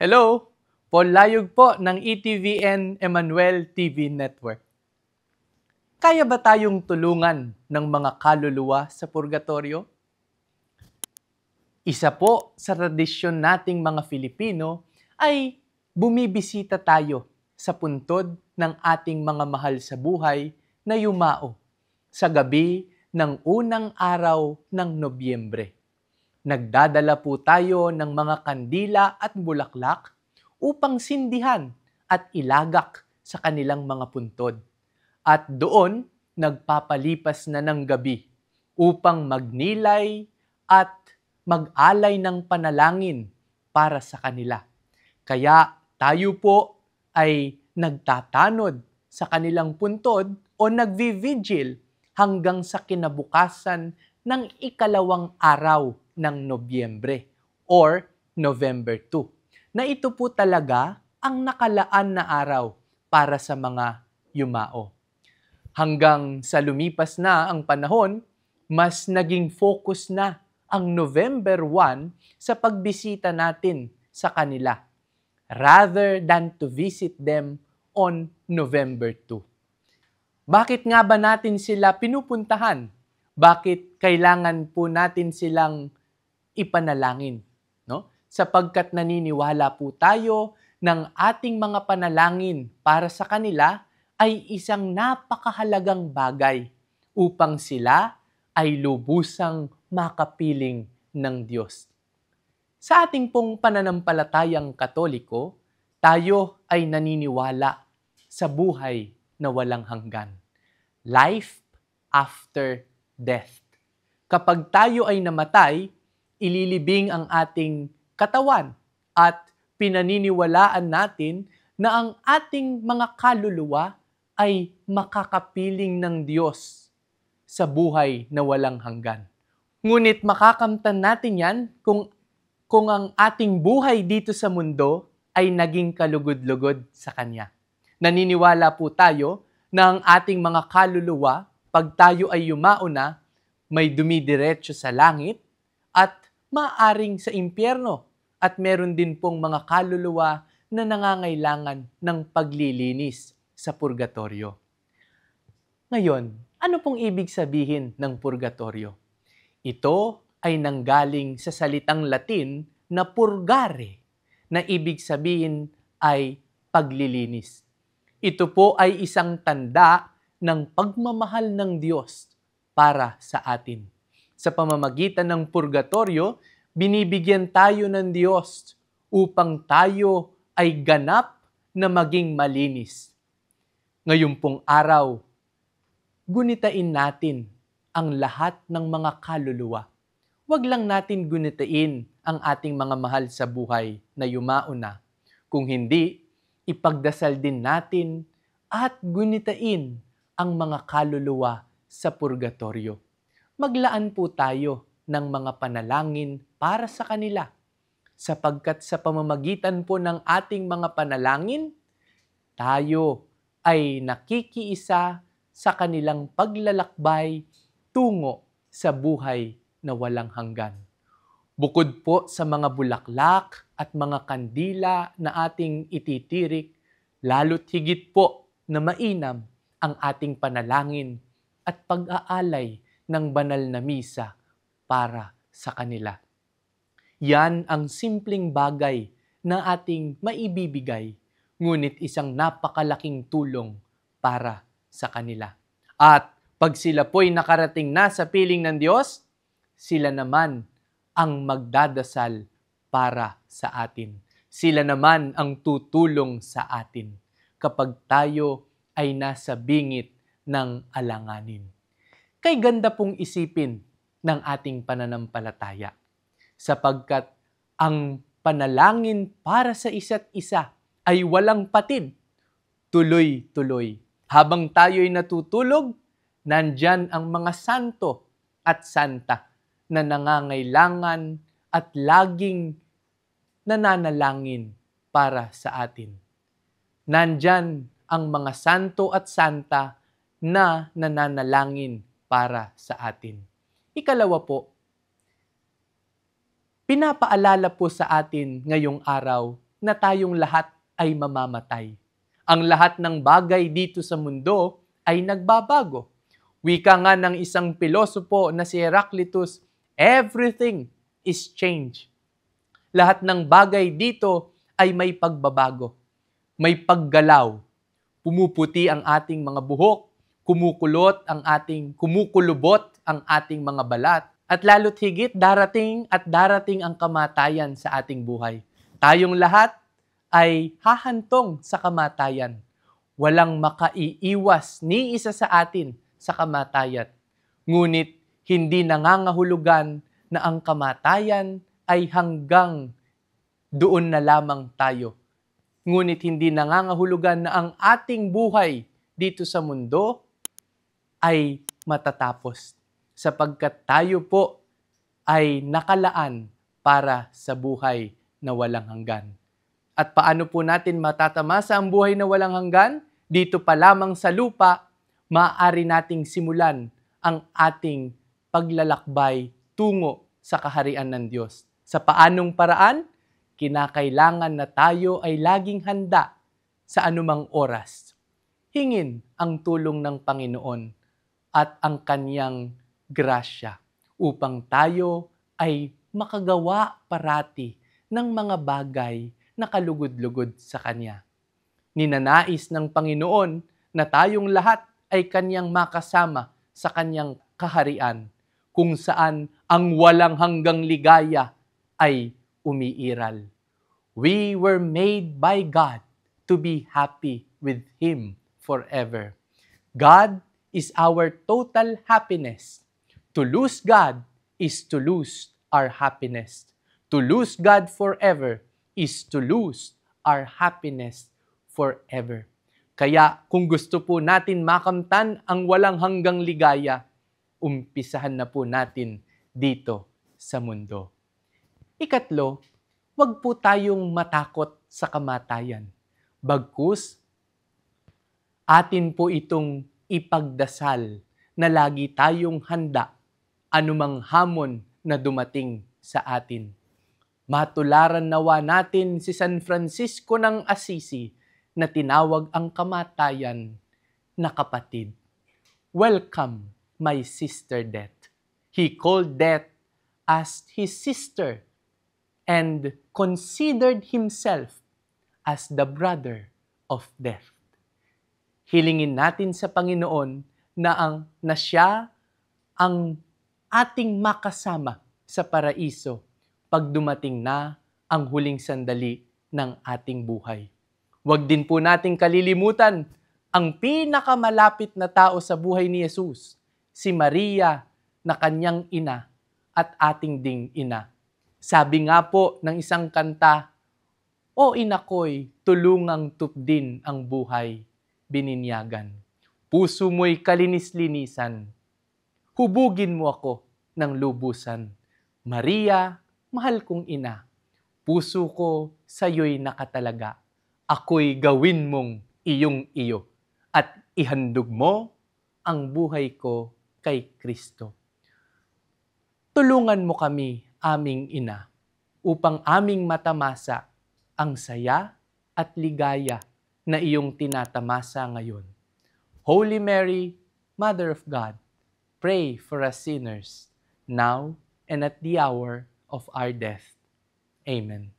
Hello! Paul Layog po ng ETVN Emmanuel TV Network. Kaya ba tayong tulungan ng mga kaluluwa sa purgatorio? Isa po sa tradisyon nating mga Filipino ay bumibisita tayo sa puntod ng ating mga mahal sa buhay na yumao sa gabi ng unang araw ng Nobyembre. Nagdadala po tayo ng mga kandila at bulaklak upang sindihan at ilagak sa kanilang mga puntod. At doon, nagpapalipas na ng gabi upang magnilay at mag-alay ng panalangin para sa kanila. Kaya tayo po ay nagtatanod sa kanilang puntod o nagvi-vigil hanggang sa kinabukasan ng ikalawang araw ng Nobyembre or November 2. Na ito po talaga ang nakalaan na araw para sa mga yumao. Hanggang sa lumipas na ang panahon, mas naging focus na ang November 1 sa pagbisita natin sa kanila rather than to visit them on November 2. Bakit nga ba natin sila pinupuntahan? Bakit kailangan po natin silang ipanalangin? No? Sapagkat naniniwala po tayo ng ating mga panalangin para sa kanila ay isang napakahalagang bagay upang sila ay lubusang makapiling ng Diyos. Sa ating pong pananampalatayang Katoliko, tayo ay naniniwala sa buhay na walang hanggan. Life after death. Kapag tayo ay namatay, ililibing ang ating katawan at pinaniniwalaan natin na ang ating mga kaluluwa ay makakapiling ng Diyos sa buhay na walang hanggan. Ngunit makakamtan natin yan kung ang ating buhay dito sa mundo ay naging kalugod-lugod sa Kanya. Naniniwala po tayo na ang ating mga kaluluwa, pag tayo ay yumao na, may dumidiretso sa langit at maaring sa impyerno. At meron din pong mga kaluluwa na nangangailangan ng paglilinis sa purgatorio. Ngayon, ano pong ibig sabihin ng purgatorio? Ito ay nanggaling sa salitang Latin na purgare, na ibig sabihin ay paglilinis. Ito po ay isang tanda ng pagmamahal ng Diyos para sa atin. Sa pamamagitan ng purgatorio, binibigyan tayo ng Diyos upang tayo ay ganap na maging malinis. Ngayong pong araw, gunitain natin ang lahat ng mga kaluluwa. Huwag lang natin gunitain ang ating mga mahal sa buhay na yumao na. Kung hindi, ipagdasal din natin at gunitain ang mga kaluluwa sa purgatorio. Maglaan po tayo ng mga panalangin para sa kanila. Sapagkat sa pamamagitan po ng ating mga panalangin, tayo ay nakikiisa sa kanilang paglalakbay tungo sa buhay na walang hanggan. Bukod po sa mga bulaklak at mga kandila na ating ititirik, lalo't higit po na mainam ang ating panalangin at pag-aalay ng banal na misa para sa kanila. Yan ang simpleng bagay na ating maibibigay, ngunit isang napakalaking tulong para sa kanila. At pag sila po'y nakarating na sa piling ng Diyos, sila naman ang magdadasal para sa atin. Sila naman ang tutulong sa atin kapag tayo ay nasa bingit ng alanganin. Kay ganda pong isipin ng ating pananampalataya sapagkat ang panalangin para sa isa't isa ay walang patid, tuloy-tuloy. Habang tayo'y natutulog, nandyan ang mga santo at santa na nangangailangan at laging nananalangin para sa atin. Nandyan ang mga santo at santa na nananalangin para sa atin. Ikalawa po, pinapaalala po sa atin ngayong araw na tayong lahat ay mamamatay. Ang lahat ng bagay dito sa mundo ay nagbabago. Wika nga ng isang pilosopo na si Heraclitus, everything is change. Lahat ng bagay dito ay may pagbabago, may paggalaw. Pumuputi ang ating mga buhok, kumukulubot ang ating mga balat, at lalo't higit darating ang kamatayan sa ating buhay. Tayong lahat ay hahantong sa kamatayan. Walang makaiiwas ni isa sa atin sa kamatayan. Ngunit hindi nangangahulugan na ang kamatayan ay hanggang doon na lamang tayo. Ngunit hindi nangangahulugan na ang ating buhay dito sa mundo ay matatapos, sapagkat tayo po ay nakalaan para sa buhay na walang hanggan. At paano po natin matatamasa ang buhay na walang hanggan? Dito pa lamang sa lupa, maaari nating simulan ang ating paglalakbay tungo sa kaharian ng Diyos. Sa paanong paraan? Kinakailangan na tayo ay laging handa sa anumang oras. Hingin ang tulong ng Panginoon at ang Kanyang grasya upang tayo ay makagawa parati ng mga bagay na kalugod-lugod sa Kanya. Ninanais ng Panginoon na tayong lahat ay Kanyang makasama sa Kanyang kaharian, kung saan ang walang hanggang ligaya ay umiiral. We were made by God to be happy with Him forever. God is our total happiness. To lose God is to lose our happiness. To lose God forever is to lose our happiness forever. Kaya kung gusto po natin makamtan ang walang hanggang ligaya, umpisahan na po natin dito sa mundo. Ikatlo, wag po tayong matakot sa kamatayan. Bagkus, atin po itong ipagdasal na lagi tayong handa anumang hamon na dumating sa atin. Matularan nawa natin si San Francisco ng Assisi na tinawag ang kamatayan na kapatid. Welcome, my sister death. He called death as his sister and considered himself as the brother of death. Hilingin natin sa Panginoon na siya ang ating makasama sa paraiso pag dumating na ang huling sandali ng ating buhay. Huwag din po nating kalilimutan ang pinakamalapit na tao sa buhay ni Jesus, si Maria na kanyang ina at ating ding ina. Sabi nga po ng isang kanta, "O ina ko'y tulungang tupdin ang buhay, bininyagan. Puso mo'y kalinis-linisan. Hubugin mo ako ng lubusan. Maria, mahal kong ina, puso ko sa'yo'y nakatalaga. Ako'y gawin mong iyong-iyo at ihandog mo ang buhay ko kay Kristo." Tulungan mo kami, aming ina, upang aming matamasa ang saya at ligaya na iyong tinatamasa ngayon. Holy Mary, Mother of God, pray for us sinners, now and at the hour of our death. Amen.